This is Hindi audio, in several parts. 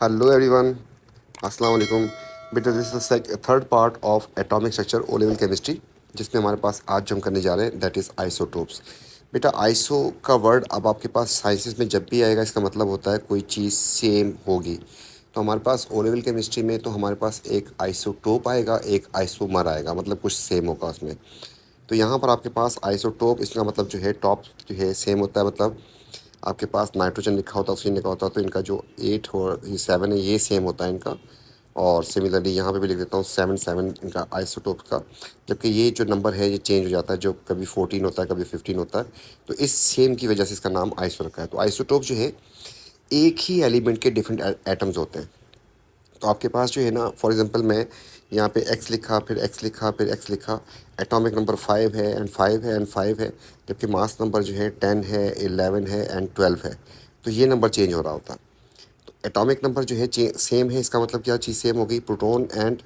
हेलो एवरीवन, अस्सलाम वालेकुम। बेटा this is the third part of atomic structure O level chemistry, जिसमें हमारे पास आज जो हम करने जा रहे हैं दैट इज़ आइसोटोप्स। बेटा आइसो का वर्ड अब आपके पास साइंसेस में जब भी आएगा इसका मतलब होता है कोई चीज़ सेम होगी। तो हमारे पास ओ लेवल केमिस्ट्री में तो हमारे पास एक आइसोटोप आएगा, एक आइसोमर आएगा, मतलब कुछ सेम होगा उसमें। तो यहाँ पर आपके पास आइसोटोप, इसका मतलब जो है टॉप जो है सेम होता है, मतलब आपके पास नाइट्रोजन लिखा होता है, ऑक्सीजन लिखा होता है, तो इनका जो 8 और ये 7 है ये सेम होता है इनका। और सिमिलरली यहाँ पे भी लिख देता हूँ 7 7 इनका आइसोटोप का। जबकि ये जो नंबर है ये चेंज हो जाता है, जो कभी 14 होता है कभी 15 होता है। तो इस सेम की वजह से इसका नाम आइसो रखा है। तो आइसोटोप जो है एक ही एलिमेंट के डिफरेंट एटम्स होते हैं। तो आपके पास जो है ना, फॉर एग्जांपल मैं यहाँ पे एक्स लिखा, फिर एक्स लिखा, फिर एक्स लिखा, एटॉमिक नंबर 5 है एंड 5 है एंड 5 है, जबकि मास नंबर जो है 10 है, 11 है एंड 12 है। तो ये नंबर चेंज हो रहा होता है। तो एटॉमिक नंबर जो है सेम है, इसका मतलब क्या चीज़ सेम हो गई, प्रोटॉन एंड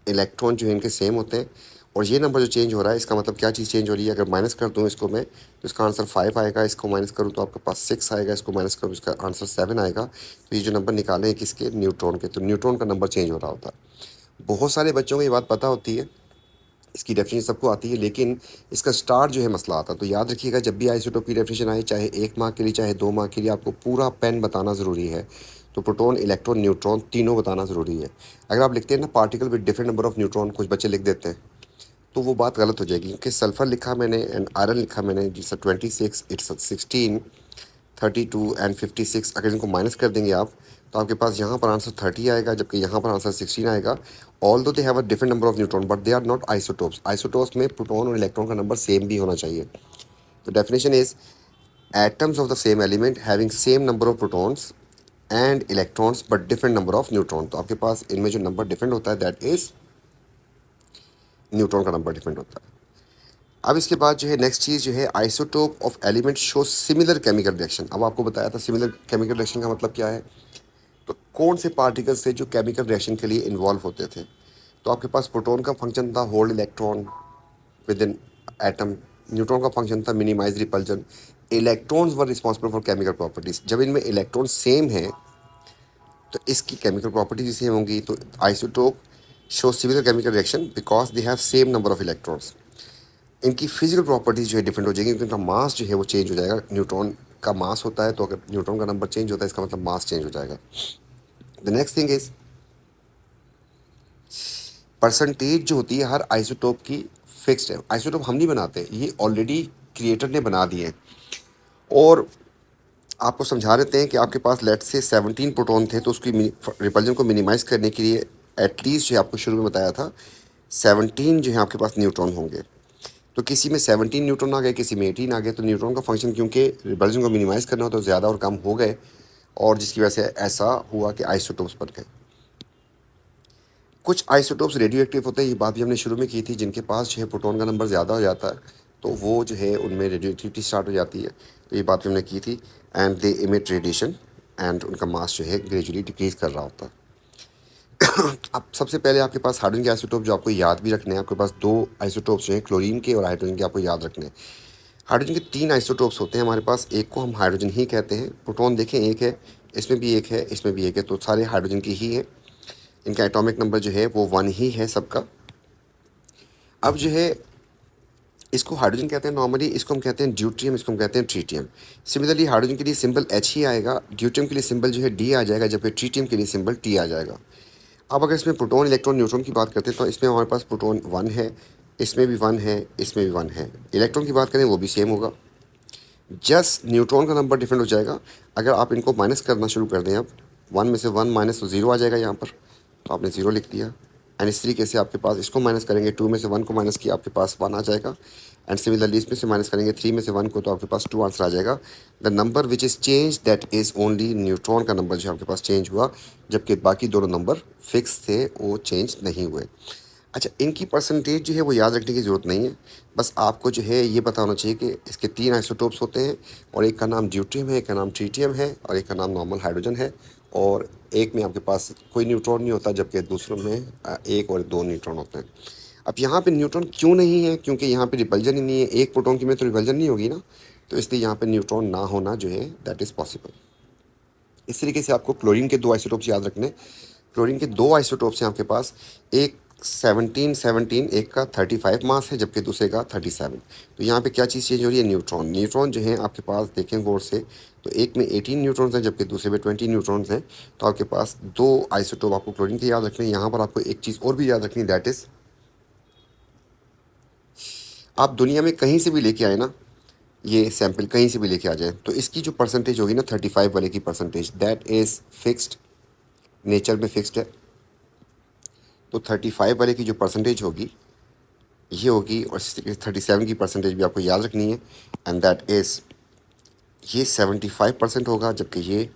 इलेक्ट्रॉन जो है इनके सेम होते हैं। और ये नंबर जो चेंज हो रहा है इसका मतलब क्या चीज़ चेंज हो रही है। अगर माइनस कर दूँ इसको मैं तो इसका आंसर 5 आएगा, इसको माइनस करूँ तो आपके पास 6 आएगा, इसको माइनस करूँ इसका आंसर 7 आएगा। तो ये जो नंबर निकाले हैं किसके, न्यूट्रॉन के, तो न्यूट्रॉन का नंबर चेंज हो रहा होता है। बहुत सारे बच्चों को ये बात पता होती है, इसकी डेफिनेशन सबको आती है, लेकिन इसका स्टार्ट जो है मसला आता है। तो याद रखिएगा जब भी आइसोटोप की डेफिनेशन आए, चाहे 1 मार्क के लिए चाहे 2 मार्क के लिए, आपको पूरा पेन बताना ज़रूरी है। तो प्रोटॉन इलेक्ट्रॉन न्यूट्रॉन तीनों बताना ज़रूरी है। अगर आप लिखते हैं ना particle with different number of neutron, कुछ बच्चे लिख देते हैं, तो वो बात गलत हो जाएगी, क्योंकि सल्फ़र लिखा मैंने एंड आयरन लिखा मैंने, जिससे 26 इट्स 16 32 एंड 56, अगर इनको माइनस कर देंगे आप तो आपके पास यहाँ पर आंसर 30 आएगा, जबकि यहाँ पर आंसर 16 आएगा। Although they have a different number of neutron but they are not isotopes. Isotopes में प्रोटॉन और इलेक्ट्रॉन का नंबर सेम भी होना चाहिए। तो definition is atoms of the same element having same number of protons and electrons but different number of neutron. तो आपके पास इनमें जो नंबर डिफरेंट होता है दैट इज न्यूट्रॉन का नंबर डिफरेंट होता है। अब इसके बाद जो है नेक्स्ट चीज़ जो है isotope of element show similar chemical reaction. अब आपको बताया था सिमिलर केमिकल रिएक्शन का मतलब क्या है। तो कौन से पार्टिकल्स थे जो केमिकल रिएक्शन के लिए इन्वॉल्व होते थे। तो आपके पास प्रोटॉन का फंक्शन था hold electron within atom, neutron का फंक्शन था minimise repulsion, electrons were responsible for chemical properties. जब इनमें इलेक्ट्रॉन सेम है तो इसकी केमिकल प्रॉपर्टीज सेम होंगी। तो isotope show similar chemical reaction because they have same number of electrons. इनकी फिजिकल प्रॉपर्टीज़ जो है डिफरेंट हो जाएगी, क्योंकि इनका मास जो है वो चेंज हो जाएगा। न्यूट्रॉन का मास होता है, तो अगर न्यूट्रॉन का नंबर चेंज होता है इसका मतलब मास चेंज हो जाएगा। The next thing is percentage जो होती है हर आइसोटोप की फिक्स्ड है। आइसोटोप हम नहीं बनाते, ये ऑलरेडी क्रिएटर ने बना दिए हैं। और आपको समझा देते हैं कि आपके पास लेट से 17 प्रोटॉन थे, तो उसकी रिपल्जन को मिनिमाइज़ करने के लिए एटलीस्ट जो आपको शुरू में बताया था 17 जो है आपके पास न्यूट्रॉन होंगे। तो किसी में 17 न्यूट्रॉन आ गए, किसी में 18 आ गए। तो न्यूट्रॉन का फंक्शन क्योंकि रिपल्जन को मिनिमाइज़ करना हो तो ज़्यादा और कम हो गए, और जिसकी वजह से ऐसा हुआ कि आइसोटोप्स बन गए। कुछ आइसोटोप्स रेडियो एक्टिव होते हैं, ये बात भी हमने शुरू में की थी, जिनके पास जो है प्रोटॉन का नंबर ज़्यादा हो जाता है तो वो जो है उनमें रेडियो एक्टिविटी स्टार्ट हो जाती है। तो ये बात भी हमने की थी। And they emit radiation and उनका मास जो है ग्रेजुअली डिक्रीज कर रहा होता है। अब सबसे पहले आपके पास हाइड्रोजन के आइसोटोप जो आपको याद भी रखने हैं, आपके पास दो आइसोटोप्स जो हैं क्लोरीन के और हाइड्रोजन के, आपको याद रखने हैं। हाइड्रोजन के 3 आइसोटोप्स होते हैं हमारे पास, एक को हम हाइड्रोजन ही कहते हैं। प्रोटॉन देखें एक है, इसमें भी एक है, इसमें भी एक है, तो सारे हाइड्रोजन की ही है। इनका एटॉमिक नंबर जो है वो 1 ही है सबका। अब जो है इसको हाइड्रोजन कहते हैं नॉर्मली, इसको हम कहते हैं ड्यूट्रियम, इसको हम कहते हैं ट्रीटियम। सिमिलरली हाइड्रोजन के लिए सिंबल H ही आएगा, ड्यूट्रियम के लिए सिंबल जो है D आ जाएगा, जबकि ट्रीटियम के लिए सिंबल T आ जाएगा। अब अगर इसमें प्रोटॉन इलेक्ट्रॉन न्यूट्रॉन की बात करते हैं तो इसमें हमारे पास प्रोटॉन 1 है, इसमें भी 1 है, इसमें भी 1 है। इलेक्ट्रॉन की बात करें वो भी सेम होगा, जस्ट न्यूट्रॉन का नंबर डिफरेंट हो जाएगा। अगर आप इनको माइनस करना शुरू कर दें, अब 1 में से 1 माइनस तो 0 आ जाएगा यहाँ पर, तो आपने 0 लिख दिया। एंड इस तरीके से आपके पास इसको माइनस करेंगे, 2 में से 1 को माइनस किया आपके पास 1 आ जाएगा। एंड सिमिलरली इसमें से माइनस करेंगे 3 में से 1 को, तो आपके पास 2 आंसर आ जाएगा। The number which is change that is only neutron का नंबर जो आपके पास चेंज हुआ, जबकि बाकी दोनों नंबर फिक्स थे, वो चेंज नहीं हुए। अच्छा, इनकी परसेंटेज जो है वो याद रखने की ज़रूरत नहीं है, बस आपको जो है ये पता होना चाहिए कि इसके 3 आइसोटोप्स होते हैं, और एक का नाम ड्यूट्रियम है, एक का नाम ट्रीटियम है, और एक का नाम नॉर्मल हाइड्रोजन है। और एक में आपके पास कोई न्यूट्रॉन नहीं होता, जबकि दूसरों में 1 और 2 न्यूट्रॉन होते हैं। अब यहाँ पे न्यूट्रॉन क्यों नहीं है, क्योंकि यहाँ पे रिपल्जन ही नहीं है, एक प्रोटॉन की में तो रिपल्जन नहीं होगी ना, तो इसलिए यहाँ पे न्यूट्रॉन ना होना जो है दैट इज़ पॉसिबल। इस तरीके से आपको क्लोरीन के 2 आइसोटोप्स याद रखने। क्लोरीन के 2 आइसोटोप्स हैं आपके पास, एक 17 एक का 35 मास है जबकि दूसरे का 37। तो यहाँ पे क्या चीज़ चेंज हो रही है, न्यूट्रॉन। न्यूट्रॉन जो है आपके पास देखें गौर से, तो एक में 18 न्यूट्रॉन्स हैं जबकि दूसरे में 20 न्यूट्रॉन्स हैं। तो आपके पास 2 आइसोटोप आपको क्लोरीन के याद रखने हैं। यहाँ पर आपको एक चीज़ और भी याद रखनी, दैट इज़ आप दुनिया में कहीं से भी लेके आए ना, ये सैंपल कहीं से भी लेके आ जाए, तो इसकी जो परसेंटेज होगी ना 35 वाले की percentage, that is fixed, nature में फिक्स्ड है। तो 35 वाले की जो परसेंटेज होगी ये होगी, और 37 की परसेंटेज भी आपको याद रखनी है, एंड दैट इज़ ये 75% होगा जबकि ये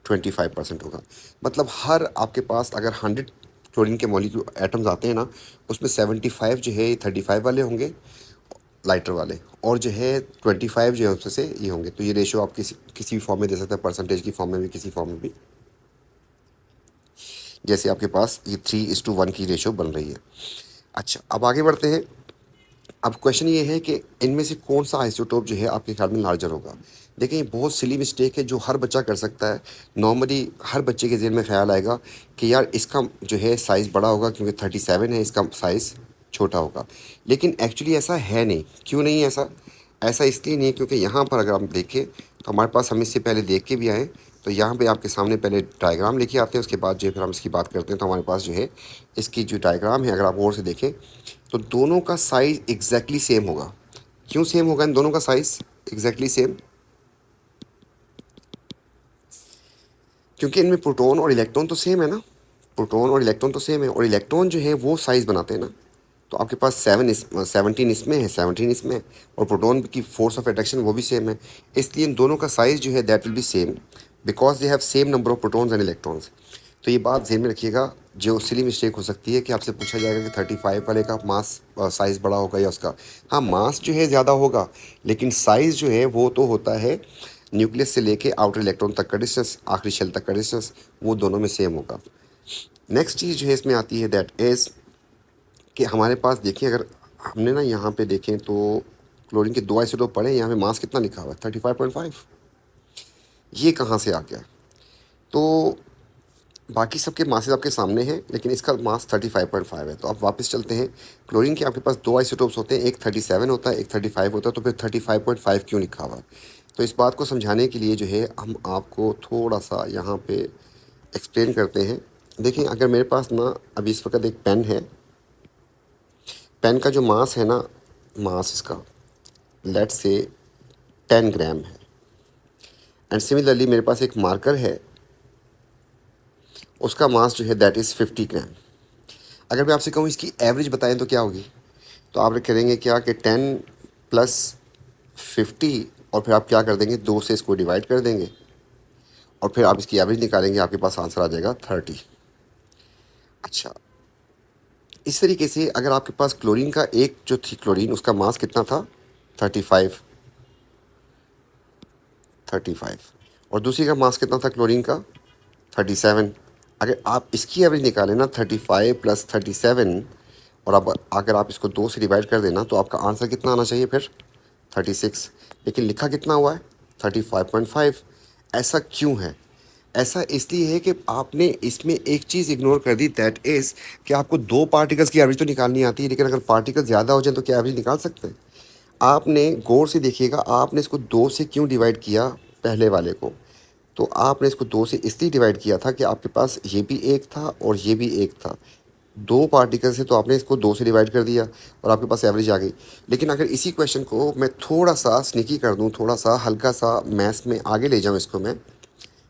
25% होगा। मतलब हर आपके पास अगर 100 क्लोरीन के मॉलिक्यूल एटम्स आते हैं ना, उसमें 75 जो है 35 वाले होंगे लाइटर वाले, और जो है 25 जो है उसमें से ये होंगे। तो ये रेशो आप किसी भी फॉर्म में दे सकते हैं, परसेंटेज की फॉर्म में भी, किसी फॉर्म में भी। जैसे आपके पास ये 3:1 की रेशो बन रही है। अच्छा, अब आगे बढ़ते हैं। अब क्वेश्चन ये है कि इनमें से कौन सा आइसोटोप जो है आपके ख्याल में लार्जर होगा। देखिए, ये बहुत सिली मिस्टेक है जो हर बच्चा कर सकता है। नॉर्मली हर बच्चे के ज़हन में ख्याल आएगा कि यार इसका जो है साइज़ बड़ा होगा क्योंकि 37 है, इसका साइज़ छोटा होगा। लेकिन एक्चुअली ऐसा है नहीं। क्यों नहीं है ऐसा? ऐसा इसलिए नहीं है क्योंकि यहाँ पर अगर आप देखें तो हमारे पास, हम इससे पहले देख के भी आए, तो यहाँ पे आपके सामने पहले डायग्राम लेके आते हैं, उसके बाद जो है फिर हम इसकी बात करते हैं। तो हमारे पास जो है इसकी जो डायग्राम है, अगर आप गौर से देखें तो दोनों का साइज़ एग्जैक्टली सेम होगा। क्यों सेम होगा इन दोनों का साइज़ एग्जैक्टली सेम? क्योंकि इनमें प्रोटॉन और इलेक्ट्रॉन तो सेम है ना। प्रोटॉन और इलेक्ट्रॉन तो सेम है, और इलेक्ट्रॉन जो है वो साइज़ बनाते हैं ना। तो आपके पास 17 इसमें है, 17 इसमें है, और प्रोटॉन की फोर्स ऑफ अट्रैक्शन वो भी सेम है। इसलिए इन दोनों का साइज़ जो है that will be same, because they have same number of protons and electrons. तो ये बात ध्यान में रखिएगा। जो सिली मिस्टेक हो सकती है कि आपसे पूछा जाएगा कि 35 वाले का मास साइज़ बड़ा होगा या उसका, हाँ मास जो है ज़्यादा होगा, लेकिन साइज़ जो है वो तो होता है न्यूक्लियस से लेके आउटर इलेक्ट्रॉन तक का डिस्टेंस, आखिरी शेल तक का डिस्टेंस, वो दोनों में सेम होगा। नेक्स्ट चीज़ जो है इसमें आती है दैट इज़ कि हमारे पास देखिए, अगर हमने ना यहाँ पे देखें तो क्लोरीन के 2 आइसोटोप पड़े हैं, यहाँ पे मास कितना लिखा हुआ है 35.5। ये कहाँ से आ गया? तो बाकी सबके मासेस आपके सामने हैं, लेकिन इसका मास 35.5 है। तो आप वापस चलते हैं। क्लोरीन के आपके पास 2 आइसोटोप्स होते हैं, एक 37 होता है, एक 35 होता है, तो फिर 35.5 क्यों लिखा हुआ है? तो इस बात को समझाने के लिए जो है हम आपको थोड़ा सा यहाँ पे एक्सप्लेन करते हैं। देखिए, अगर मेरे पास ना अभी इस वक्त एक पेन है, पेन का जो मास है ना, मास इसका लेट से 10 ग्राम है, एंड सिमिलरली मेरे पास एक मार्कर है, उसका मास जो है दैट इज़ 50 ग्राम। अगर मैं आपसे कहूँ इसकी एवरेज बताएं तो क्या होगी? तो आप करेंगे क्या कि 10 प्लस 50, और फिर आप क्या कर देंगे, 2 से इसको डिवाइड कर देंगे, और फिर आप इसकी एवरेज निकालेंगे, आपके पास आंसर आ जाएगा 30। अच्छा, इस तरीके से अगर आपके पास क्लोरीन का एक जो थी क्लोरीन, उसका मास कितना था 35, 35, और दूसरी का मास कितना था क्लोरीन का 37। अगर आप इसकी एवरेज निकालें ना 35 प्लस 37, और अब अगर आप इसको 2 से डिवाइड कर देना, तो आपका आंसर कितना आना चाहिए फिर 36। लेकिन लिखा कितना हुआ है 35.5। ऐसा क्यों है? ऐसा इसलिए है कि आपने इसमें एक चीज़ इग्नोर कर दी, दैट इज़ कि आपको 2 पार्टिकल्स की एवरेज तो निकालनी आती है, लेकिन अगर पार्टिकल ज़्यादा हो जाए तो क्या एवरेज निकाल सकते हैं? आपने गौर से देखिएगा, आपने इसको 2 से क्यों डिवाइड किया पहले वाले को? तो आपने इसको 2 से इसलिए डिवाइड किया था कि आपके पास ये भी एक था और ये भी एक था, 2 पार्टिकल से, तो आपने इसको 2 से डिवाइड कर दिया और आपके पास एवरेज आ गई। लेकिन अगर इसी क्वेश्चन को मैं थोड़ा सा स्निकी कर दूं, थोड़ा सा हल्का सा मैथ्स में आगे ले जाऊं, इसको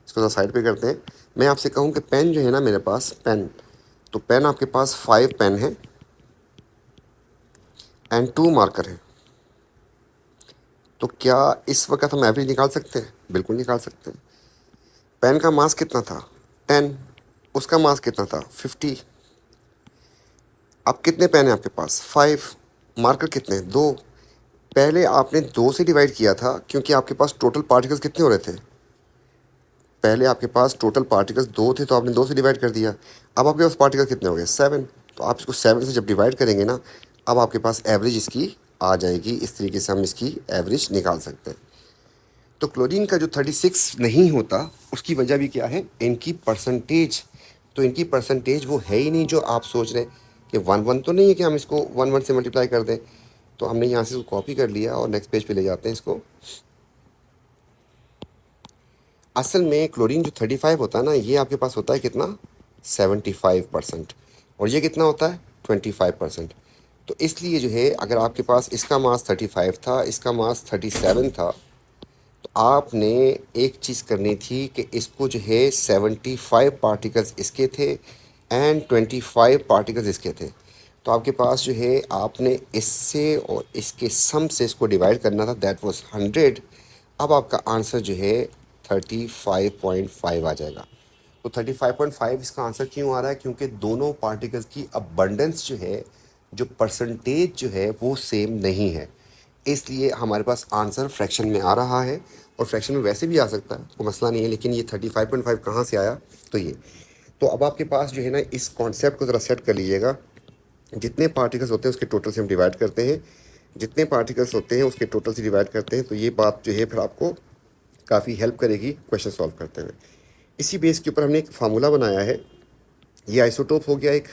ज़रा साइड पे करते हैं। मैं आपसे कहूं कि पेन जो है ना मेरे पास, पेन, तो पेन आपके पास 5 पेन है एंड 2 मार्कर है। तो क्या इस वक्त हम एवरेज निकाल सकते हैं? बिल्कुल निकाल सकते हैं। पेन का मास कितना था 10, उसका मास कितना था 50। अब कितने पेन हैं आपके पास 5, मार्कर कितने हैं 2। पहले आपने 2 से डिवाइड किया था क्योंकि आपके पास टोटल पार्टिकल्स कितने हो रहे थे, पहले आपके पास टोटल पार्टिकल्स 2 थे, तो आपने 2 से डिवाइड कर दिया। अब आपके पास पार्टिकल कितने हो गए 7, तो आप इसको 7 से जब डिवाइड करेंगे ना, अब आपके पास एवरेज इसकी आ जाएगी। इस तरीके से हम इसकी एवरेज निकाल सकते हैं। तो क्लोरीन का जो 36 नहीं होता उसकी वजह भी क्या है, इनकी परसेंटेज। तो इनकी परसेंटेज वो है ही नहीं जो आप सोच रहे हैं कि 1 1 तो नहीं है कि हम इसको 1 1 से मल्टीप्लाई कर दें। तो हमने यहाँ से इसको कॉपी कर लिया और नेक्स्ट पेज पे ले जाते हैं इसको। असल में क्लोरीन जो 35 होता है ना, ये आपके पास होता है कितना, 75%। और ये कितना होता है, 25%। तो इसलिए जो है अगर आपके पास इसका मास 35 था, इसका मास 37 था, तो आपने एक चीज़ करनी थी कि इसको जो है 75 पार्टिकल्स इसके थे एंड 25 पार्टिकल्स इसके थे। तो आपके पास जो है आपने इससे और इसके सम से इसको डिवाइड करना था, दैट वाज 100। अब आपका आंसर जो है 35.5 आ जाएगा। तो 35.5 इसका आंसर क्यों आ रहा है, क्योंकि दोनों पार्टिकल्स की अबंडेंस जो है, जो परसेंटेज जो है वो सेम नहीं है, इसलिए हमारे पास आंसर फ्रैक्शन में आ रहा है। और फ्रैक्शन में वैसे भी आ सकता है, कोई मसला नहीं है, लेकिन ये 35.5 कहाँ से आया, तो ये। तो अब आपके पास जो है ना, इस कॉन्सेप्ट को ज़रा सेट कर लीजिएगा। जितने पार्टिकल्स होते हैं उसके टोटल से हम डिवाइड करते हैं, जितने पार्टिकल्स होते हैं उसके टोटल से डिवाइड करते हैं। तो ये बात जो है फिर आपको काफ़ी हेल्प करेगी क्वेश्चन सॉल्व करते हुए। इसी बेस के ऊपर हमने एक फार्मूला बनाया है। ये आइसोटोप हो गया एक,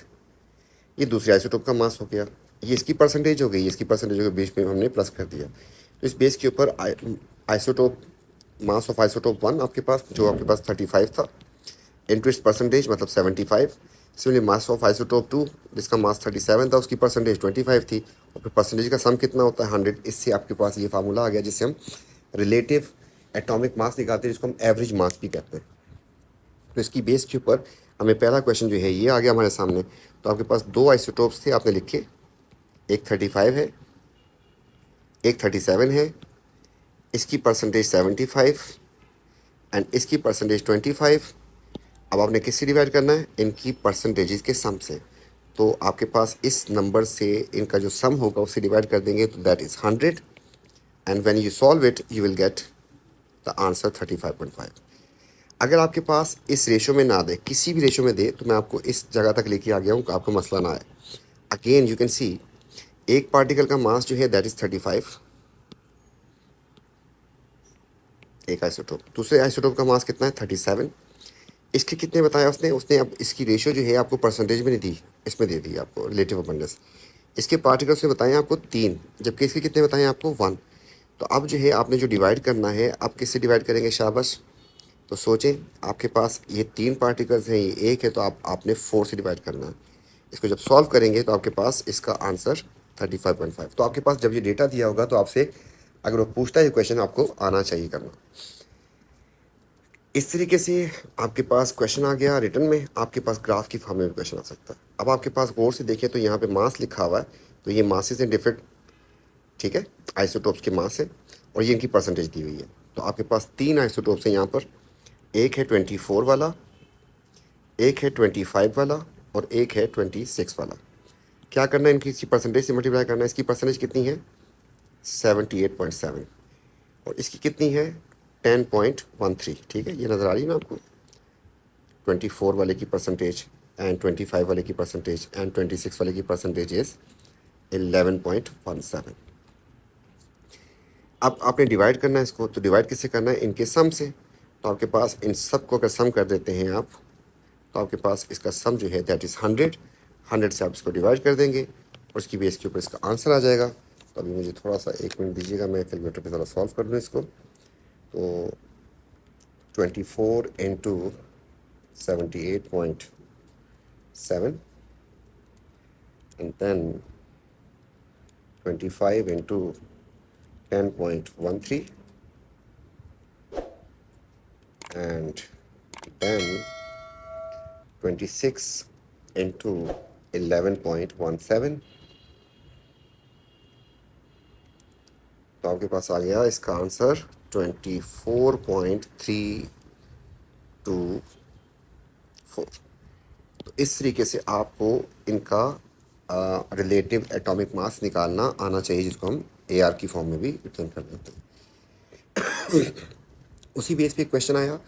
ये दूसरे आइसोटोप का मास हो गया, ये इसकी परसेंटेज हो गई, इसकी परसेंटेज हो गई, बीच में हमने प्लस कर दिया। तो इस बेस के ऊपर आइसोटोप मास ऑफ आइसोटोप 1 आपके पास, जो आपके पास 35 था, इंटू इस परसेंटेज मतलब 75। सिमिलरली मास ऑफ आइसोटोप 2 जिसका मास 37 था, उसकी परसेंटेज 25 थी, और फिर परसेंटेज का सम कितना होता है, 100। इससे आपके पास ये फार्मूला आ गया जिससे हम रिलेटिव एटॉमिक मास निकालते हैं, जिसको हम एवरेज मास भी कहते हैं। तो इसकी बेस के ऊपर हमें पहला क्वेश्चन जो है ये आ गया हमारे सामने। तो आपके पास दो आइसोटोप्स थे, आपने लिखे, एक 35 है, एक 37 है, इसकी परसेंटेज 75 एंड इसकी परसेंटेज 25। अब आपने किससे डिवाइड करना है, इनकी परसेंटेजेस के सम से। तो आपके पास इस नंबर से इनका जो सम होगा उससे डिवाइड कर देंगे, तो that is 100 and when you solve it you will get the answer 35.5। अगर आपके पास इस रेशो में ना दे, किसी भी रेशो में दे, तो मैं आपको इस जगह तक लेके आ गया हूँ, आपको मसला ना आए। अगेन यू कैन सी, एक पार्टिकल का मास जो है दैट इज़ 35, एक आइसोटोप, दूसरे आइसोटोप का मास कितना है 37। इसके कितने बताया उसने, अब इसकी रेशो जो है आपको परसेंटेज में नहीं दी, इसमें दे दी आपको रिलेटिव अबंडेंस। इसके पार्टिकल्स में बताएं आपको 3, जबकि इसके कितने बताएं आपको 1। तो अब जो है आपने जो डिवाइड करना है, आप किससे डिवाइड करेंगे, शाबाश। तो सोचें, आपके पास ये 3 पार्टिकल्स हैं, ये एक है, तो आपने 4 से डिवाइड करना है। इसको जब सॉल्व करेंगे तो आपके पास इसका आंसर 35.5। तो आपके पास जब ये डेटा दिया होगा तो आपसे अगर वो पूछता है ये क्वेश्चन, आपको आना चाहिए करना। इस तरीके से आपके पास क्वेश्चन आ गया रिटर्न में, आपके पास ग्राफ की फॉर्म में भी क्वेश्चन आ सकता है। अब आपके पास गौर से देखें तो यहाँ पे मास लिखा हुआ है, तो ये मासेस हैं डिफरेंट, ठीक है, आइसोटोप्स के मास है, और ये इनकी परसेंटेज दी हुई है। तो आपके पास 3 आइसोटोप्स हैं यहाँ पर, एक है 24 वाला, एक है 25 वाला, और एक है 26 वाला। क्या करना है, इनकी इसकी परसेंटेज से मल्टीप्लाई करना है। इसकी परसेंटेज कितनी है, 78.7, और इसकी कितनी है, 10.13। ठीक है, ये नज़र आ रही है ना आपको, 24 वाले की परसेंटेज एंड 25 वाले की परसेंटेज एंड 26 वाले की परसेंटेज इज़ 11.17। अब आपने डिवाइड करना है इसको, तो डिवाइड किससे करना है, इनके सम से। तो आपके पास इन सब को अगर सम कर देते हैं आप, तो आपके पास इसका सम जो है दैट इज़ 100 से आप इसको डिवाइड कर देंगे और उसकी बेस के ऊपर इसका आंसर आ जाएगा। तो अभी मुझे थोड़ा सा 1 मिनट दीजिएगा, मैं कैलकुलेटर पे थोड़ा सॉल्व कर लूँ इसको। तो 24 into 78.7 and then 25 into 10.13 and then 26 into 11.17। तो आपके पास आ गया इसका आंसर 24.324। तो इस तरीके से आपको इनका रिलेटिव एटॉमिक मास निकालना आना चाहिए, जिसको हम AR की फॉर्म में भी रिटर्न कर देते हैं। उसी बेस पे क्वेश्चन आया।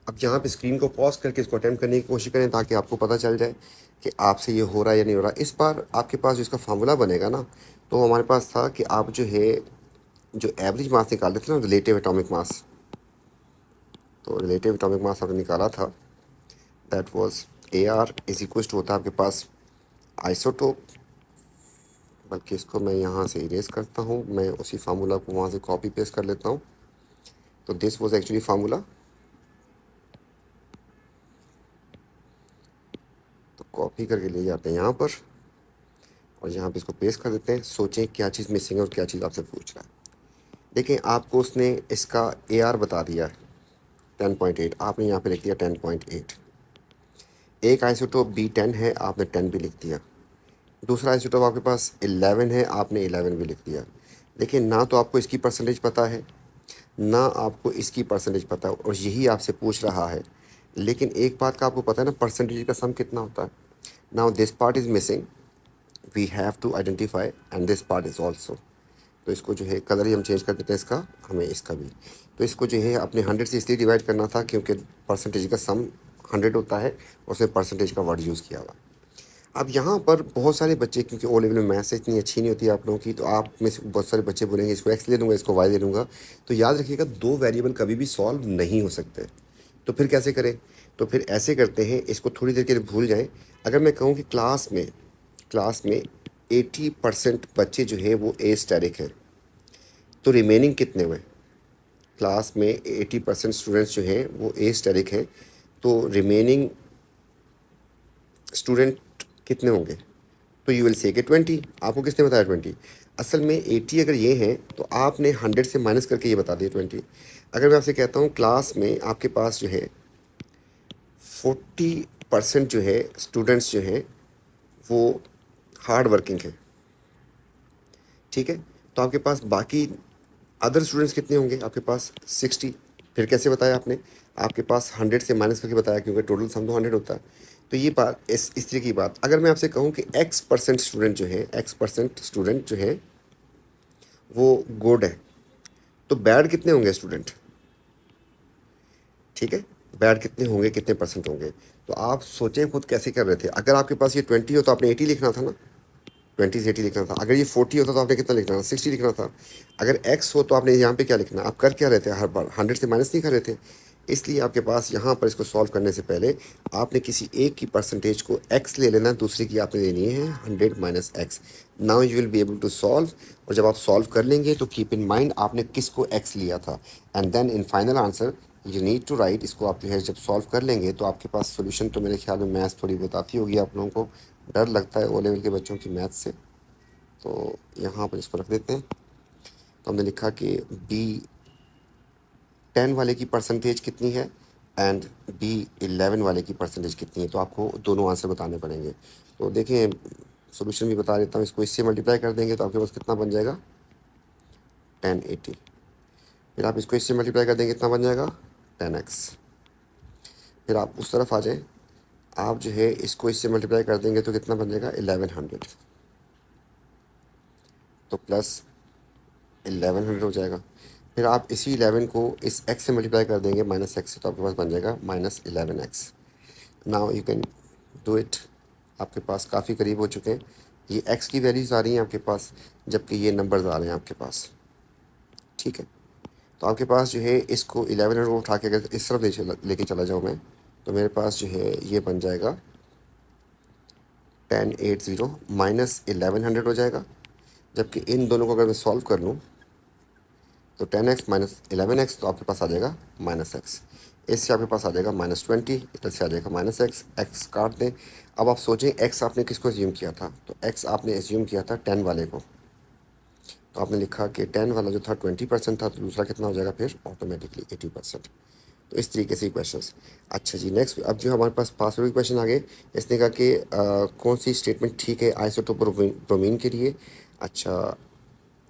अब यहाँ पे स्क्रीन को पॉज करके इसको अटेम्प्ट करने की कोशिश करें, ताकि आपको पता चल जाए कि आपसे ये हो रहा है या नहीं हो रहा। इस बार आपके पास जो इसका फार्मूला बनेगा ना, तो हमारे पास था कि आप जो है जो एवरेज मास निकाल देते थे ना, रिलेटिव एटॉमिक मास, तो रिलेटिव एटॉमिक मास आपने निकाला था, that was AR is equal to होता है आपके पास आइसोटोप, बल्कि इसको मैं यहाँ से इरेज करता हूँ, मैं उसी फार्मूला को वहाँ से कॉपी पेस्ट कर लेता हूँ। तो दिस वाज एक्चुअली फार्मूला, तो कॉपी करके ले जाते हैं यहाँ पर और यहाँ पे इसको पेस्ट कर देते हैं। सोचें क्या चीज़ मिसिंग है और क्या चीज़ आपसे पूछ रहा है। देखें आपको उसने इसका AR बता दिया है 10.8, आपने यहाँ पे लिख दिया 10.8। एक आइसोटोप B10 है, आपने 10 भी लिख दिया। दूसरा आइसोटोप आपके पास 11 है, आपने 11 भी लिख दिया। देखिए ना तो आपको इसकी परसेंटेज पता है, ना आपको इसकी परसेंटेज पता है, और यही आपसे पूछ रहा है। लेकिन एक बात का आपको पता है ना, परसेंटेज का सम कितना होता है। Now this part is missing, we have to identify, and this part is also. तो इसको जो है कलर ही हम चेंज कर देते हैं इसका, हमें इसका भी। तो इसको जो है अपने 100 से इसलिए डिवाइड करना था क्योंकि परसेंटेज का सम 100 होता है और उसमें परसेंटेज का वर्ड यूज़ किया हुआ। अब यहाँ पर बहुत सारे बच्चे, क्योंकि ओ लेवल में मैथ्स इतनी अच्छी नहीं होती आप लोगों की, तो आप में से बहुत सारे बच्चे बोलेंगे इसको एक्स ले लूँगा, इसको वाई ले लूँगा। तो याद रखिएगा, दो वेरिएबल कभी भी सॉल्व नहीं हो सकते। तो फिर कैसे करें? तो फिर ऐसे करते हैं, इसको थोड़ी देर के लिए भूल जाएं। अगर मैं कहूँ कि क्लास में 80% बच्चे जो है वो ए स्टैटिक है, तो रिमेनिंग कितने हुए? क्लास में 80% स्टूडेंट्स जो हैं वो ए स्टैटिक है, तो रिमेनिंग स्टूडेंट कितने होंगे? तो यू विल से कि 20। आपको किसने बताया 20? असल में 80 अगर ये हैं तो आपने 100 से माइनस करके ये बता दिया 20। अगर मैं आपसे कहता हूँ क्लास में आपके पास जो है 40% जो है स्टूडेंट्स जो हैं वो हार्ड वर्किंग है, ठीक है, तो आपके पास बाकी अदर स्टूडेंट्स कितने होंगे? आपके पास 60। फिर कैसे बताया आपने? आपके पास 100 से माइनस करके बताया, क्योंकि टोटल सम तो 100 होता है। तो ये बात इस तरह की बात। अगर मैं आपसे कहूँ कि X% स्टूडेंट जो है, X% स्टूडेंट जो है वो गुड है, तो बैड कितने होंगे स्टूडेंट? ठीक है, बैड कितने होंगे, कितने परसेंट होंगे? तो आप सोचें खुद कैसे कर रहे थे। अगर आपके पास ये 20 हो तो आपने 80 लिखना था ना, 20 से 80 लिखना था। अगर ये 40 होता तो आपने कितना लिखना था? 60 लिखना था। अगर X हो तो आपने यहाँ पे क्या लिखना? आप कर क्या रहे थे हर बार? 100 से माइनस नहीं कर रहे थे। इसलिए आपके पास यहाँ पर इसको सॉल्व करने से पहले आपने किसी एक की परसेंटेज को X ले लेना, दूसरी की आपने लेनी है 100 minus X। Now you will be able to solve, और जब आप सॉल्व कर लेंगे तो कीप इन माइंड आपने किसको X लिया था, and then in final answer you need to write. इसको आप जो है जब सॉल्व कर लेंगे तो आपके पास सोल्यूशन, तो मेरे ख्याल में मैथ्स थोड़ी बहुत आती होगी आप लोगों को। डर लगता है ओ लेवल के बच्चों की मैथ्स से, तो यहाँ पर इसको रख देते हैं। तो हमने लिखा कि B10 वाले की परसेंटेज कितनी है एंड B11 वाले की परसेंटेज कितनी है, तो आपको दोनों आंसर बताने पड़ेंगे। तो देखें, सोल्यूशन भी बता देता हूँ। इसको इससे मल्टीप्लाई कर देंगे तो आपके पास कितना बन जाएगा? 1080। फिर आप इसको इससे मल्टीप्लाई कर देंगे, कितना बन जाएगा? 10x। फिर आप उस तरफ आ जाएं, आप जो है इसको इससे मल्टीप्लाई कर देंगे तो कितना बन जाएगा? 1100। तो प्लस 1100 हो जाएगा। फिर आप इसी 11 को इस x से मल्टीप्लाई कर देंगे माइनस एक्स से, तो आपके पास बन जाएगा -11x। Now you can do it. आपके पास काफ़ी करीब हो चुके हैं। ये x की वैल्यूज़ आ रही हैं आपके पास, जबकि ये नंबर्स आ रहे हैं आपके पास, ठीक है। तो आपके पास जो है इसको 1100 उठा के अगर इस तरफ लेके चला जाऊँ मैं, तो मेरे पास जो है ये बन जाएगा 1080 माइनस 1100 हो जाएगा। जबकि इन दोनों को अगर मैं सॉल्व कर लूँ तो 10x माइनस 11x, तो आपके पास आ जाएगा -x। इससे आपके पास आ जाएगा -20, इधर से आ जाएगा -x, x काट दें। अब आप सोचें x आपने किसको एज्यूम किया था? तो x आपने एज्यूम किया था 10 वाले को, तो आपने लिखा कि 10 वाला जो था 20% था, तो दूसरा कितना हो जाएगा फिर? ऑटोमेटिकली 80%। तो इस तरीके से क्वेश्चंस। अच्छा जी, नेक्स्ट अब जो हमारे पास पास हुए क्वेश्चन आ गए। इसने कहा कि कौन सी स्टेटमेंट ठीक है आइसोटोप और ब्रोमीन के लिए? अच्छा,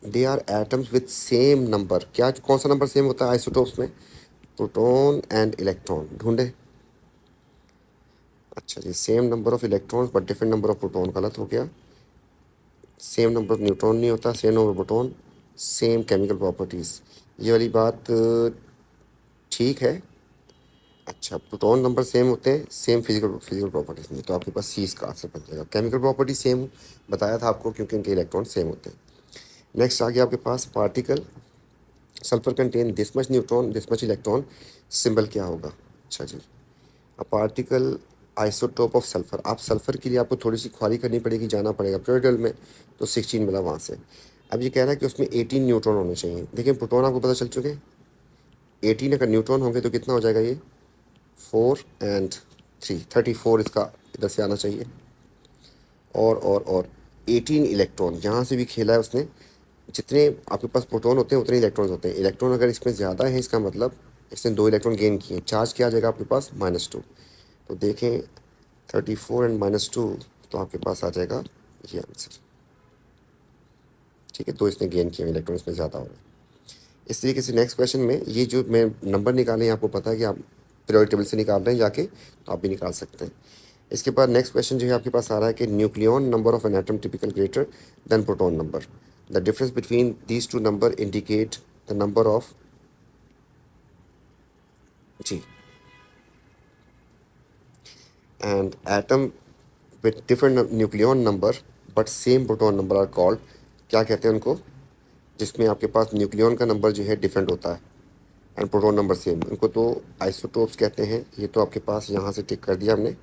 they are atoms with same number. क्या कौन सा नंबर सेम होता है आइसोटोप्स में? प्रोटॉन एंड इलेक्ट्रॉन ढूंढे। अच्छा जी, same number of electrons but different number of proton, गलत हो गया। सेम नंबर ऑफ न्यूट्रॉन नहीं होता, same number of proton, same chemical properties, ये वाली बात ठीक है। अच्छा, प्रोटॉन नंबर सेम होते हैं, सेम फिजिकल प्रॉपर्टीज़ नहीं, तो आपके पास सी इसका आंसर बन जाएगा। केमिकल प्रॉपर्टी सेम बताया था आपको, क्योंकि इनके इलेक्ट्रॉन सेम होते हैं। नेक्स्ट आ गया आपके पास particle sulphur contain this much neutron, this much electron, symbol क्या होगा? अच्छा जी, a particle isotope of sulphur. आप सल्फर के लिए आपको थोड़ी सी ख्वारी करनी पड़ेगी, जाना पड़ेगा पीरियोडिकल में, तो 16 मिला वहाँ से। अब ये कह रहा है कि उसमें 18 न्यूट्रॉन होने चाहिए। देखिए प्रोटॉन आपको पता चल चुके हैं, 18 अगर न्यूट्रॉन होंगे तो कितना हो जाएगा ये, 4 एंड 3, 34 इसका इधर से आना चाहिए। और 18 इलेक्ट्रॉन यहाँ से भी खेला है उसने। जितने आपके पास प्रोटॉन होते हैं उतने इलेक्ट्रॉन्स होते हैं। इलेक्ट्रॉन अगर इसमें ज़्यादा है इसका मतलब इसने 2 इलेक्ट्रॉन गेन किए, चार्ज क्या आ जाएगा आपके पास, -2। तो देखें 34 एंड -2, तो आपके पास आ जाएगा ये आंसर। ठीक है, तो इसने गेन किया, इलेक्ट्रॉन इसमें ज़्यादा हो रहा है। इस तरीके से नेक्स्ट क्वेश्चन में ये जो मैं नंबर निकाले हैं, आपको पता है कि आप पीरियोडिक टेबल से निकाल रहे हैं जाके, तो आप भी निकाल सकते हैं। इसके बाद नेक्स्ट क्वेश्चन जो है आपके पास आ रहा है कि nucleon number of an atom typical greater than proton number, the difference between these two number indicate the number of, जी, and atom with different nucleon number but same proton number are called, क्या कहते हैं उनको, जिसमें आपके पास न्यूक्लियन का नंबर जो है डिफरेंट होता है एंड प्रोटॉन नंबर सेम, उनको तो आइसोटोप्स कहते हैं। ये तो आपके पास यहाँ से टिक कर दिया हमने,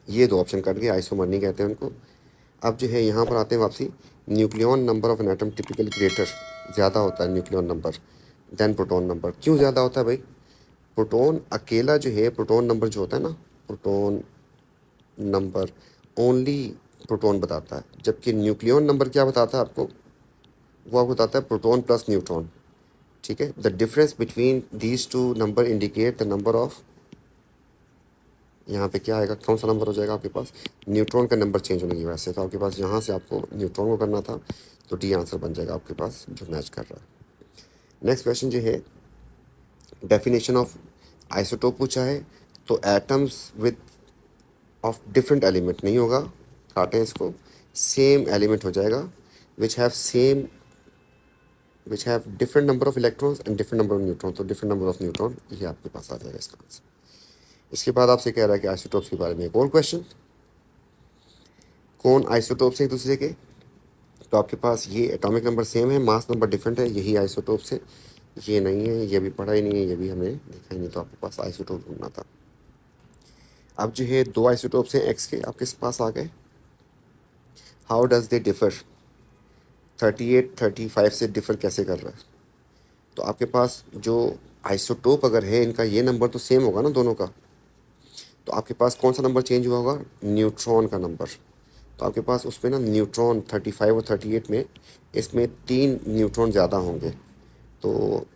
ये दो ऑप्शन कट गए, आइसोमर नहीं कहते हैं उनको। अब जो है यहाँ पर आते हैं वापसी, nucleon number of an atom typically greater, ज़्यादा होता है nucleon number than proton number. क्यों ज़्यादा होता है भाई? प्रोटॉन अकेला जो है, प्रोटॉन नंबर जो होता है ना, प्रोटॉन नंबर ओनली प्रोटॉन बताता है, जबकि न्यूक्लियन नंबर क्या बताता है आपको, वो आपको बताता है प्रोटॉन प्लस न्यूट्रॉन। ठीक है, the difference between these two number indicate the number of, यहाँ पे क्या आएगा, कौन सा नंबर हो जाएगा आपके पास, न्यूट्रॉन का नंबर चेंज होने की वजह से। तो आपके पास यहाँ से आपको न्यूट्रॉन को करना था, तो डी आंसर बन जाएगा आपके पास जो मैच कर रहा है। नेक्स्ट क्वेश्चन जो है डेफिनेशन ऑफ आइसोटोप पूछा है, तो atoms with of different element नहीं होगा, काटें इसको, सेम एलिमेंट हो जाएगा, which have same, which have different number of electrons and different number of neutron, तो डिफरेंट नंबर ऑफ न्यूट्रॉन, ये आपके पास आ जाएगा इसका आंसर। इसके बाद आपसे कह रहा है कि आइसोटोप्स के बारे में एक और क्वेश्चन, कौन आइसोटोप्स हैं एक दूसरे के, तो आपके पास ये एटॉमिक नंबर सेम है, मास नंबर डिफरेंट है, यही आइसोटोप्स है। ये नहीं है, ये भी पढ़ा ही नहीं है, ये भी हमने देखा ही नहीं, तो आपके पास आइसोटोप ढूंढना था। अब जो है दो आइसोटोप्स हैं एक्स के, आपके पास आ गए। हाउ डज दे डिफ़र, 38 35 से डिफ़र कैसे कर रहा है? तो आपके पास जो आइसोटोप अगर है इनका, ये नंबर तो सेम होगा ना दोनों का, तो आपके पास कौन सा नंबर चेंज हुआ होगा, न्यूट्रॉन का नंबर। तो आपके पास उसमें ना न्यूट्रॉन 35 और 38 में, इसमें 3 न्यूट्रॉन ज़्यादा होंगे। तो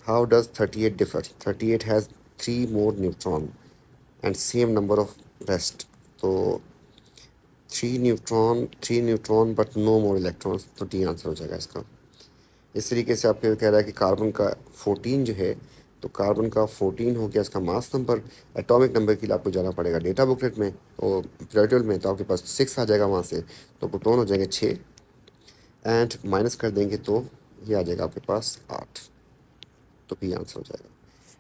how does 38 differ, 38 has 3 more neutron and same number of rest, तो 3 neutron but no more electrons, तो डी आंसर हो जाएगा इसका। इस तरीके से आपके कह रहा है कि कार्बन का 14 जो है, तो कार्बन का 14 हो गया इसका मास नंबर। एटॉमिक नंबर के लिए आपको जाना पड़ेगा डेटा बुकलेट में, तो पीरियोडिकल में, तो आपके पास 6 आ जाएगा वहाँ से, तो प्रोटॉन हो जाएंगे 6 एंड माइनस कर देंगे तो ये आ जाएगा आपके पास 8, तो भी आंसर हो जाएगा।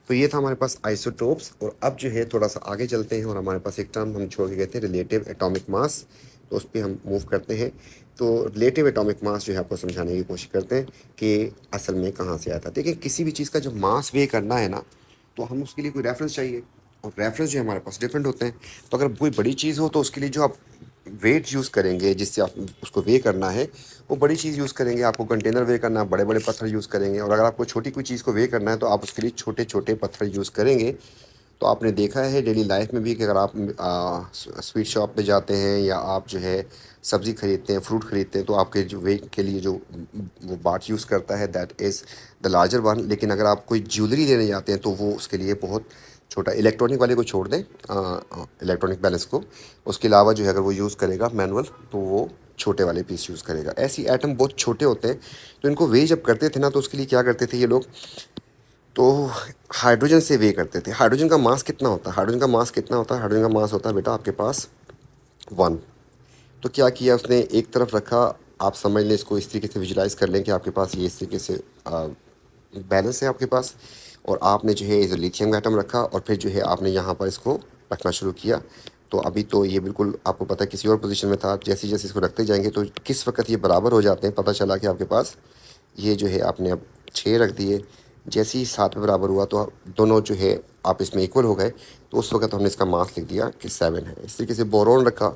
तो ये था हमारे पास आइसोटोप्स। और अब जो है थोड़ा सा आगे चलते हैं, और हमारे पास एक टर्म हम छोड़ के गए थे, रिलेटिव एटॉमिक मास, तो उस पर हम मूव करते हैं। तो रिलेटिव एटॉमिक मास जो है आपको समझाने की कोशिश करते हैं कि असल में कहाँ से आता है। देखिए किसी भी चीज़ का जब मास वे करना है ना, तो हम उसके लिए कोई रेफरेंस चाहिए, और रेफरेंस जो है हमारे पास डिफरेंट होते हैं। तो अगर कोई बड़ी चीज़ हो तो उसके लिए जो आप वेट यूज़ करेंगे, जिससे आप उसको वे करना है, वो बड़ी चीज़ यूज़ करेंगे। आपको कंटेनर वे करना है, बड़े बड़े पत्थर यूज़ करेंगे, और अगर आपको छोटी कोई चीज़ को वे करना है तो आप उसके लिए छोटे छोटे पत्थर यूज़ करेंगे। तो आपने देखा है डेली लाइफ में भी कि अगर आप स्वीट शॉप पे जाते हैं, या आप जो है सब्ज़ी खरीदते हैं, फ्रूट खरीदते हैं, तो आपके जो वे के लिए जो वो बाट यूज़ करता है, that is the larger one. लेकिन अगर आप कोई ज्वेलरी लेने जाते हैं तो वो उसके लिए बहुत छोटा, इलेक्ट्रॉनिक वाले को छोड़ दें, इलेक्ट्रॉनिक बैलेंस को, उसके अलावा जो है अगर वो यूज़ करेगा मैनुअल, तो वो छोटे वाले पीस यूज़ करेगा। ऐसी एटम बहुत छोटे होते हैं, तो इनको वे जब करते थे ना, तो उसके लिए क्या करते थे ये लोग, तो हाइड्रोजन से वे करते थे। हाइड्रोजन का मास कितना होता है, हाइड्रोजन का मास कितना होता है, हाइड्रोजन का मास होता है बेटा आपके पास 1। तो क्या किया उसने, एक तरफ रखा, आप समझ लें इसको, इस तरीके से विजुलाइज़ कर लें कि आपके पास ये इस तरीके से बैलेंस है आपके पास, और आपने जो है इस लिथियम का एटम रखा, और फिर जो है आपने यहाँ पर इसको रखना शुरू किया। तो अभी तो ये बिल्कुल आपको पता है किसी और पोजीशन में था, जैसे जैसे इसको रखते जाएंगे तो किस वक्त ये बराबर हो जाते हैं, पता चला कि आपके पास ये जो है आपने अब 6 रख दिए। जैसे ही 7 पे बराबर हुआ तो दोनों जो है आप इसमें इक्वल हो गए, तो उस वक्त हमने इसका मास लिख दिया कि 7 है। इस तरीके से बोरोन रखा,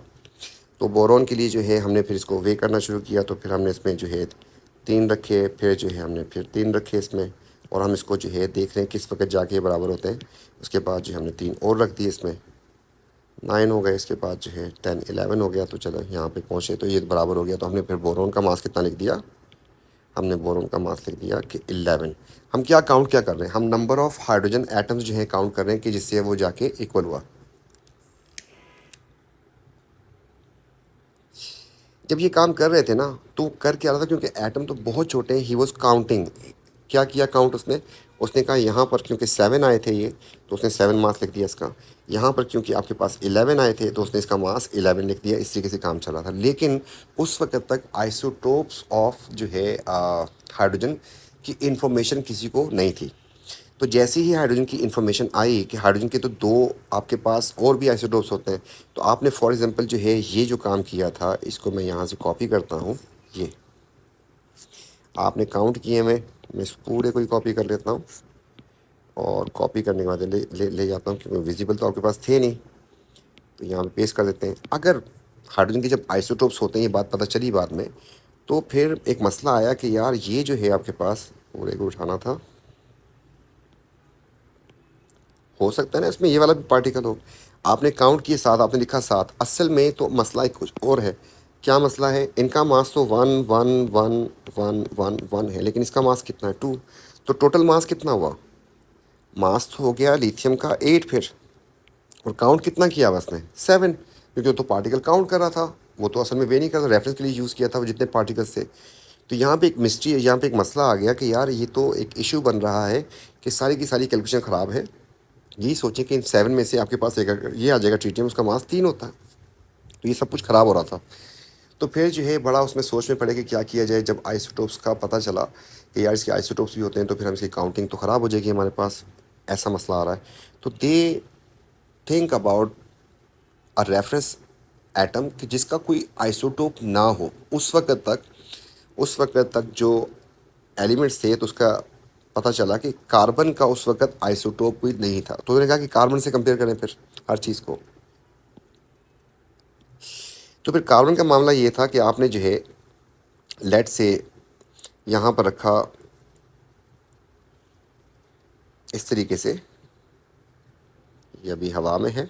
तो बोरोन के लिए जो है हमने फिर इसको वे करना शुरू किया, तो फिर हमने इसमें जो है 3 रखे, फिर जो है हमने फिर 3 रखे इसमें, और हम इसको जो है देख रहे हैं किस वक्त जाके ये बराबर होते हैं। उसके बाद जो हमने 3 और रख दिए, इसमें 9 हो गए। इसके बाद जो है 10 11 हो गया। तो चलो यहाँ पे पहुँचे तो ये बराबर हो गया। तो हमने फिर बोरोन का मास कितना लिख दिया, हमने बोरोन का मास लिख दिया कि 11। हम क्या काउंट क्या कर रहे हैं, हम नंबर ऑफ़ हाइड्रोजन एटम्स जो है काउंट कर रहे हैं कि जिससे वो जाके इक्वल हुआ। जब ये काम कर रहे थे ना, तो कर क्या रहा था, क्योंकि एटम तो बहुत छोटे हैं, ही वॉज काउंटिंग। क्या किया काउंट उसने, उसने कहा यहाँ पर क्योंकि 7 आए थे ये, तो उसने 7 मास लिख दिया इसका। यहाँ पर क्योंकि आपके पास 11 आए थे, तो उसने इसका मास 11 लिख दिया। इस तरीके से काम चल रहा था। लेकिन उस वक्त तक आइसोटोप्स ऑफ जो है हाइड्रोजन की इंफॉर्मेशन किसी को नहीं थी। तो जैसे ही हाइड्रोजन की इन्फॉर्मेशन आई कि हाइड्रोजन के तो 2 आपके पास और भी आइसोटोप्स होते हैं, तो आपने फॉर एग्जांपल जो है ये जो काम किया था, इसको मैं यहाँ से कॉपी करता हूँ। ये आपने काउंट किए, मैं इस पूरे को ही कॉपी कर लेता हूँ, और कॉपी करने के बाद ले जाता हूँ, क्योंकि विजिबल तो आपके पास थे नहीं। तो यहाँ पे पेस्ट कर देते हैं। अगर हाइड्रोजन के जब आइसोटोप्स होते हैं, ये बात पता चली बाद में, तो फिर एक मसला आया कि यार ये जो है आपके पास पूरे को उठाना था, हो सकता है ना इसमें ये वाला भी पार्टिकल हो। आपने काउंट किए 7, आपने लिखा 7। असल में तो मसला एक कुछ और है। क्या मसला है, इनका मास तो 1 1 1 1 1 1 है, लेकिन इसका मास कितना है, 2। तो टोटल मास कितना हुआ, मास तो हो गया लिथियम का 8 फिर, और काउंट कितना किया बस ने, 7, क्योंकि वो तो पार्टिकल काउंट कर रहा था। वो तो असल में वे नहीं कर रहा, रेफरेंस के लिए यूज़ किया था वो जितने पार्टिकल्स थे। तो यहाँ पे एक मिस्ट्री है, यहाँ पे एक मसला आ गया कि यार ये तो एक इशू बन रहा है कि सारी की सारी कैलकुलेशन ख़राब है। यही सोचें कि इन 7 में से आपके पास एक ये आ जाएगा ट्रीटियम, उसका मास 3 होता है। तो ये सब कुछ ख़राब हो रहा था। तो फिर जो है बड़ा उसमें सोच में पड़े कि क्या किया जाए। जब आइसोटोप्स का पता चला कि यार इसके आइसोटोप्स भी होते हैं, तो फिर हम इसकी काउंटिंग तो ख़राब हो जाएगी हमारे पास, ऐसा मसला आ रहा है। तो they think about a reference atom कि जिसका कोई आइसोटोप ना हो। उस वक्त तक जो एलिमेंट्स थे, तो उसका पता चला कि कार्बन का उस वक्त आइसोटोप भी नहीं था। तो उन्होंने कहा कि कार्बन से कंपेयर करें फिर हर चीज़ को। तो फिर कार्बन का मामला ये था कि आपने जो है लेट से यहाँ पर रखा इस तरीके से, ये अभी हवा में है,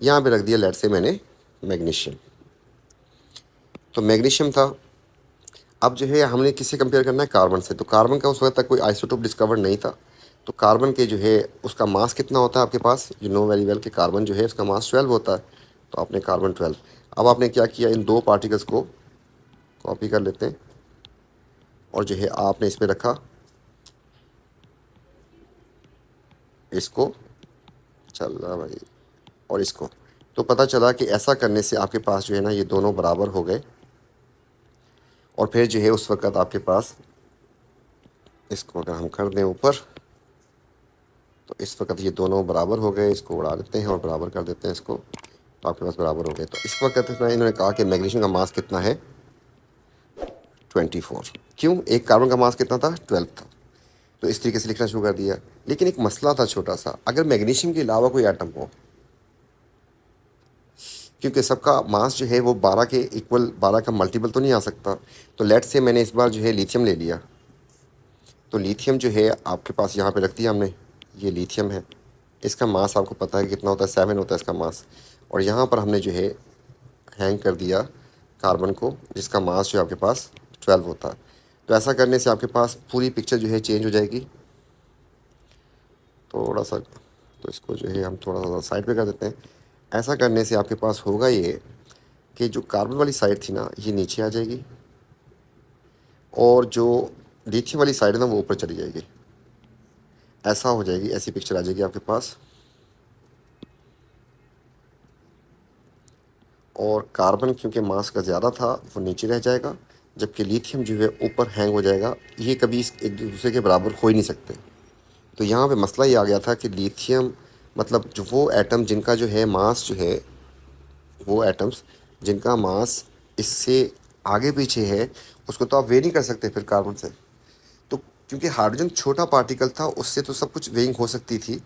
यहाँ पे रख दिया लेट से मैंने मैग्नीशियम। तो मैग्नीशियम था। अब जो है हमने किससे कंपेयर करना है, कार्बन से। तो कार्बन का उस वक्त तक कोई आइसोटोप डिस्कवर नहीं था। तो कार्बन के जो है उसका मास कितना होता है आपके पास, यू नो वेरी वेल कि कार्बन जो है उसका मास 12 होता है। तो आपने कार्बन 12। अब आपने क्या किया, इन 2 पार्टिकल्स को कॉपी कर लेते हैं, और जो है आपने इसमें रखा इसको, चल रहा भाई, और इसको। तो पता चला कि ऐसा करने से आपके पास जो है ना ये दोनों बराबर हो गए। और फिर जो है उस वक्त आपके पास इसको अगर हम कर दें ऊपर, तो इस वक्त ये दोनों बराबर हो गए। इसको उड़ा देते हैं और बराबर कर देते हैं इसको, तो आपके पास बराबर हो गए। तो इस वक्त इन्होंने कहा कि मैग्नीशियम का मास कितना है, 24। क्यों, एक कार्बन का मास कितना था, 12 था। तो इस तरीके से लिखना शुरू कर दिया। लेकिन एक मसला था छोटा सा, अगर मैग्नीशियम के अलावा कोई एटम हो, क्योंकि सबका मास जो है वो 12 के इक्वल, 12 का मल्टीपल तो नहीं आ सकता। तो लेट से मैंने इस बार जो है लिथियम ले लिया। तो लिथियम जो है आपके पास यहाँ पे रख दिया हमने, ये लिथियम है। इसका मास आपको पता है कितना होता है, 7 होता है इसका मास। और यहाँ पर हमने जो है हैंग कर दिया कार्बन को, जिसका मास जो है आपके पास 12 होता है। तो ऐसा करने से आपके पास पूरी पिक्चर जो है चेंज हो जाएगी थोड़ा सा। तो इसको जो है हम थोड़ा सा साइड पे कर देते हैं। ऐसा करने से आपके पास होगा ये कि जो कार्बन वाली साइड थी ना, ये नीचे आ जाएगी, और जो लिथियम वाली साइड है ना, वो ऊपर चली जाएगी। ऐसा हो जाएगी, ऐसी पिक्चर आ जाएगी आपके पास। और कार्बन क्योंकि मास का ज़्यादा था, वो नीचे रह जाएगा, जबकि लिथियम जो है ऊपर हैंग हो जाएगा। ये कभी एक दूसरे के बराबर हो ही नहीं सकते। तो यहाँ पे मसला ये आ गया था कि लिथियम मतलब जो वो एटम जिनका जो है मास जो है, वो एटम्स जिनका मास इससे आगे पीछे है, उसको तो आप वे नहीं कर सकते फिर कार्बन से। तो क्योंकि हाइड्रोजन छोटा पार्टिकल था, उससे तो सब कुछ वेइंग हो सकती थी,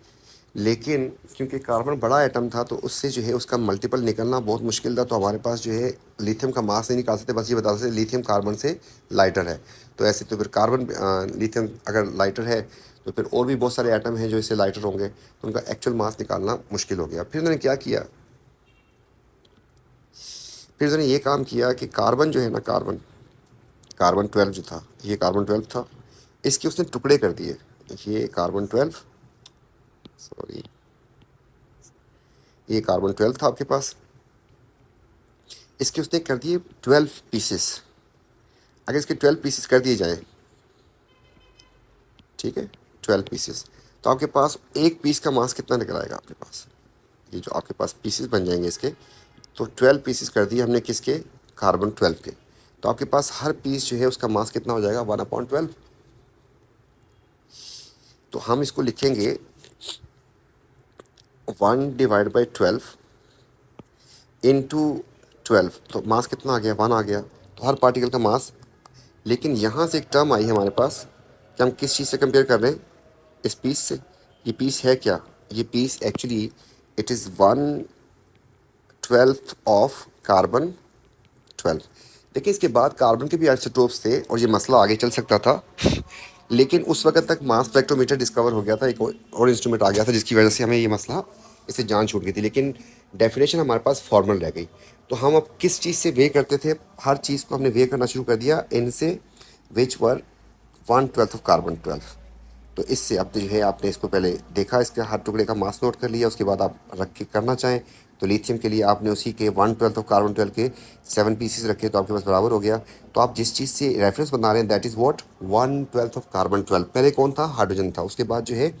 लेकिन क्योंकि कार्बन बड़ा एटम था तो उससे जो है उसका मल्टीपल निकलना बहुत मुश्किल था। तो हमारे पास जो है लिथियम का मास नहीं निकाल सकते, बस ये बता सकते लिथियम कार्बन से लाइटर है। तो ऐसे तो फिर कार्बन लिथियम अगर लाइटर है तो फिर और भी बहुत सारे एटम हैं जो इससे लाइटर होंगे, तो उनका एक्चुअल मास निकालना मुश्किल हो गया। फिर उन्होंने क्या किया, फिर उन्होंने ये काम किया कि कार्बन जो है ना, कार्बन कार्बन 12 जो था, ये कार्बन 12 था, इसके उसने टुकड़े कर दिए। ये कार्बन 12, सॉरी, ये कार्बन 12 था आपके पास, इसके उसने कर दिए 12 पीसेस। अगर इसके 12 पीसेस कर दिए जाएँ, ठीक है, 12 पीसेस, तो आपके पास एक पीस का मास कितना निकल आएगा आपके पास। ये जो आपके पास पीसेस बन जाएंगे इसके, तो 12 पीसेस कर दिए हमने किसके, कार्बन 12 के, तो आपके पास हर पीस जो है उसका मास कितना हो जाएगा, 1/12। तो हम इसको लिखेंगे 1/12 इंटू 12, तो मास कितना आ गया, 1 आ गया, तो हर पार्टिकल का मास। लेकिन यहाँ से एक टर्म आई है हमारे पास कि हम किस चीज़ से कंपेयर कर रहे हैं, इस पीस से। ये पीस है क्या, ये piece actually it is 1/12 of carbon 12। देखिए इसके बाद कार्बन के भी आइसोटोप्स थे और ये मसला आगे चल सकता था, लेकिन उस वक्त तक मास स्पेक्ट्रोमीटर डिस्कवर हो गया था, एक और इंस्ट्रूमेंट आ गया था जिसकी वजह से हमें ये मसला, इससे जान छूट गई थी। लेकिन डेफिनेशन हमारे पास फॉर्मल रह गई। तो हम अब किस चीज़ से वे करते थे, हर चीज़ को हमने वे करना शुरू कर दिया इनसे, विच वर 1/12 ऑफ कार्बन 12। तो इससे अब जो है आपने इसको पहले देखा, इसके हर टुकड़े का मास नोट कर लिया, उसके बाद आप रख के करना चाहें तो लिथियम के लिए आपने उसी के 1/12 ऑफ कार्बन 12 के 7 पीसेस रखे, तो आपके पास बराबर हो गया। तो आप जिस चीज़ से रेफरेंस बना रहे हैं that is what, 1/12 of carbon 12। पहले कौन था, हाइड्रोजन था, उसके बाद जो है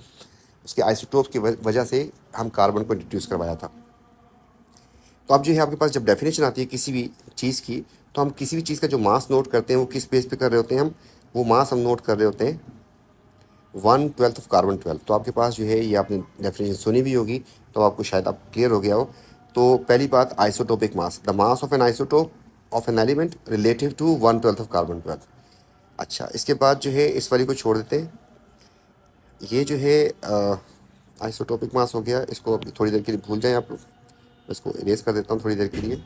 उसके आइसोटोप की वजह से हम कार्बन को इंट्रोड्यूस करवाया था। तो अब जो है आपके पास जब डेफिनेशन आती है किसी भी चीज़ की, तो हम किसी भी चीज़ का जो मास नोट करते हैं वो किस बेस पे कर रहे होते हैं, हम वो मास हम नोट कर रहे होते हैं 1/12 ऑफ कार्बन 12। तो आपके पास जो है ये आपने डेफिनेशन सुनी भी होगी, तो आपको शायद आप क्लियर हो गया हो। तो पहली बात, isotopic mass, the mass of an isotope of an element relative to 1/12 of carbon 12। अच्छा, इसके बाद जो है इस वाली को छोड़ देते हैं, ये जो है आइसोटोपिक मास हो गया, इसको अभी थोड़ी देर के लिए भूल जाएं आप लोग, मैं इसको इरेज कर देता हूँ थोड़ी देर के लिए।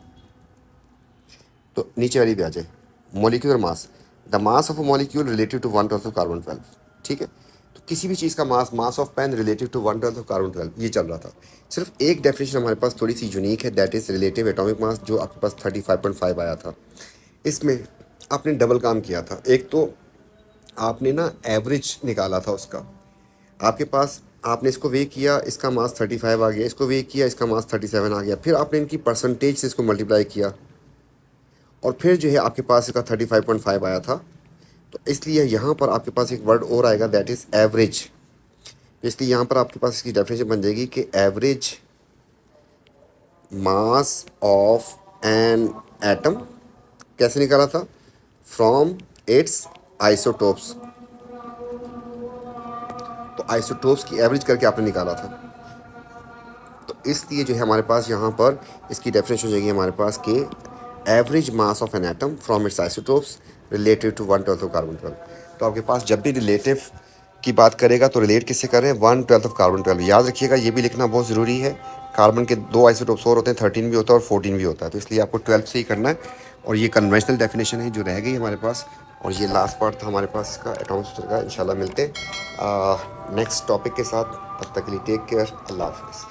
तो नीचे वाली भी आ जाए, molecular mass, the mass of a molecule relative to 1/12 of carbon 12। ठीक है, तो किसी भी चीज़ का mass, mass of pen relative to 1/12 of carbon 12, ये चल रहा था। सिर्फ एक डेफिनेशन हमारे पास थोड़ी सी यूनिक है, that is relative atomic mass, जो आपके पास 35.5 आया था। इसमें आपने डबल काम किया था, एक तो आपने ना एवरेज निकाला था उसका, आपके पास आपने इसको वे किया, इसका मास 35 आ गया, इसको वे किया, इसका मास 37 आ गया, फिर आपने इनकी परसेंटेज से इसको मल्टीप्लाई किया, और फिर जो है आपके पास इसका 35.5 आया था। तो इसलिए यहाँ पर आपके पास एक वर्ड और आएगा दैट इज़ एवरेज। इसलिए यहाँ पर आपके पास इसकी डेफिनेशन बन जाएगी कि average mass of an atom कैसे निकाला था, फ्रॉम इट्स आइसोटोप्स। तो आइसोटोप्स की एवरेज करके आपने निकाला था, तो इसलिए जो है हमारे पास यहाँ पर इसकी डेफिनेशन हो जाएगी हमारे पास कि average mass of an atom from its isotopes related to 1/12 of carbon 12। तो आपके पास जब भी रिलेटिव की बात करेगा तो रिलेट किससे करें, 1/12 ऑफ कार्बन 12। याद रखिएगा, ये भी लिखना बहुत ज़रूरी है, कार्बन के 2 आइसोटोप्स और होते हैं, 13 भी होता है और 14 भी होता है, तो इसलिए आपको 12 से ही करना है। और ये कन्वेंशनल डेफिनेशन है जो रह गई हमारे पास, और ये लास्ट पार्ट था हमारे पास इसका एटॉमिक स्ट्रक्चर का। इंशाल्लाह मिलते हैं नेक्स्ट टॉपिक के साथ, तब तक के लिए टेक केयर, अल्लाह हाफिज़।